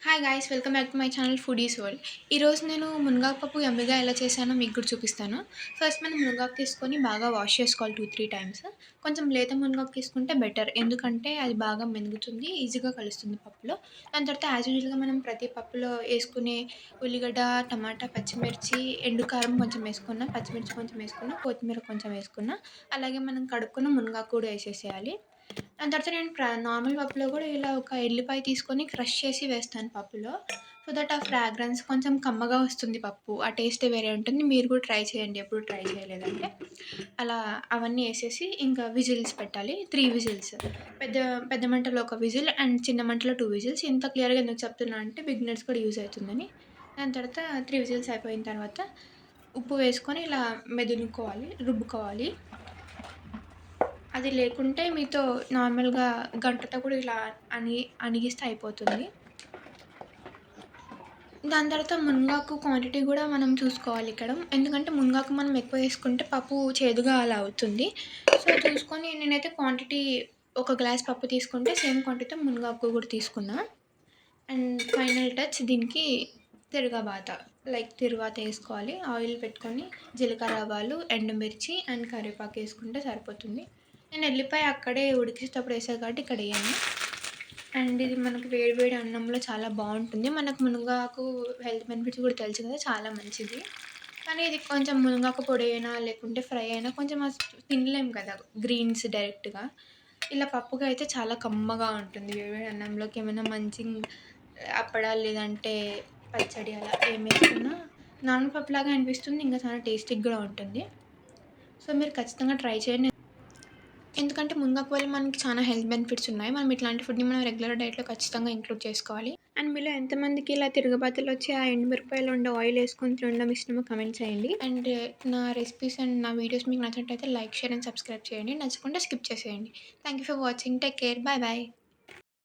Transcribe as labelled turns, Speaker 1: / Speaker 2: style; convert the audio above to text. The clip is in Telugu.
Speaker 1: Hi guys welcome back to my channel foodies world. ఈరోజు నేను మునగాకు పప్పు యమ్మీగా ఎలా చేశానో మీకు కూడా చూపిస్తాను. ఫస్ట్ మనం మునగాకు తీసుకొని బాగా వాష్ చేసుకోవాలి 2-3 టైమ్స్. కొంచెం లేత మునగాకు తీసుకుంటే బెటర్, ఎందుకంటే అది బాగా మెనుగుతుంది, ఈజీగా కలుస్తుంది పప్పులో. దాని తర్వాత యాజ్ యూజువల్గా మనం ప్రతి పప్పులో వేసుకునే ఉల్లిగడ్డ, టమాటా, పచ్చిమిర్చి, ఎండు కారం కొంచెం వేసుకున్న, పచ్చిమిర్చి కొంచెం వేసుకున్న, కొత్తిమీర కొంచెం వేసుకున్న, అలాగే మనం కడుక్కున్న మునగాకు కూడా వేసేసేయాలి. దాని తర్వాత నేను నార్మల్ పప్పులో కూడా ఇలా ఒక ఎల్లిపాయ తీసుకొని క్రష్ చేసి వేస్తాను పప్పులో. సో దట్ ఆ ఫ్రాగ్రెన్స్ కొంచెం కమ్మగా వస్తుంది పప్పు. ఆ టేస్టే వేరే ఉంటుంది. మీరు కూడా ట్రై చేయండి ఎప్పుడు ట్రై చేయలేదంటే. అలా అవన్నీ వేసేసి ఇంకా విజిల్స్ పెట్టాలి. 3 విజిల్స్. పెద్ద పెద్ద మంటలో ఒక విజిల్ అండ్ చిన్న మంటలో 2 విజిల్స్. ఇంత క్లియర్‌గా ఎందుకు చెప్తున్నా అంటే బిగినర్స్ కూడా యూజ్ అవుతుందని. దాని తర్వాత 3 విజిల్స్ అయిపోయిన తర్వాత ఉప్పు వేసుకొని ఇలా మెదునుకోవాలి, రుబ్బుకోవాలి. అది లేకుంటే మీతో నార్మల్‌గా గంటతో కూడా ఇలా అణిగిస్తే అయిపోతుంది. దాని తర్వాత మునగాకు క్వాంటిటీ కూడా మనం చూసుకోవాలి ఇక్కడ. ఎందుకంటే మునగాకు మనం ఎక్కువ వేసుకుంటే పప్పు చేదుగా అలా అవుతుంది. సో, చూసుకొని నేనైతే క్వాంటిటీ ఒక గ్లాస్ పప్పు తీసుకుంటే సేమ్ క్వాంటిటీతో మునగాకు కూడా తీసుకున్నా. అండ్ ఫైనల్ టచ్ దీనికి తిరగబాత. లైక్ తిరువాత ఏసుకోవాలి. ఆయిల్ పెట్టుకొని జీలకర్ర, ఆవాలు, ఎండుమిర్చి అండ్ కరివేపాకు ఏసుకుంటే సరిపోతుంది. నేను ఎల్లిపాయ అక్కడే ఉడికించేటప్పుడు ఏసాను కాబట్టి ఇక్కడ ఎయ్యను. అండ్ ఇది మనకు వేడి వేడి అన్నంలో చాలా బావుంటుంది. మనకు మునగాకు హెల్త్ బెనిఫిట్స్ కూడా తెలుసు కదా! చాలా మంచిది. కానీ ఇది కొంచెం మునగాకు పొడి అయినా, లేకుంటే ఫ్రై అయినా కొంచెం తినలేం కదా! గ్రీన్స్ డైరెక్ట్‌గా. ఇలా పప్పుగా అయితే చాలా కమ్మగా ఉంటుంది. వేడి వేడి అన్నంలోకి ఏమైనా మంచి అప్పడాలు లేదంటే పచ్చడి అలా ఏమేసుకున్నా నార్మల్ పప్పులాగా అనిపిస్తుంది. ఇంకా చాలా టేస్టీగా కూడా ఉంటుంది. సో, మీరు ఖచ్చితంగా ట్రై చేయండి. ఎందుకంటే మునగాకు వల్ల మనకి చాలా హెల్త్ బెనిఫిట్స్ ఉన్నాయి. మనం ఇట్లాంటి ఫుడ్‌ని మనం రెగ్యులర్ డైట్‌లో ఖచ్చితంగా ఇంక్లూడ్ చేసుకోవాలి. అండ్ మీలో ఎంతమందికి ఇలా తిరగబాతలొచ్చి ఆ ఎండుమిరపకాయలు ఉండే ఆయిల్ ఏసుకొని తినడం ఇష్టమో కామెంట్ చేయండి. అండ్ నా రెసిపీస్ అండ్ నా వీడియోస్ మీకు నచ్చినట్టయితే లైక్, షేర్ అండ్ సబ్స్క్రైబ్ చేయండి. నచ్చకుంటే స్కిప్ చేసేయండి. Thank you for watching. Take care. Bye bye.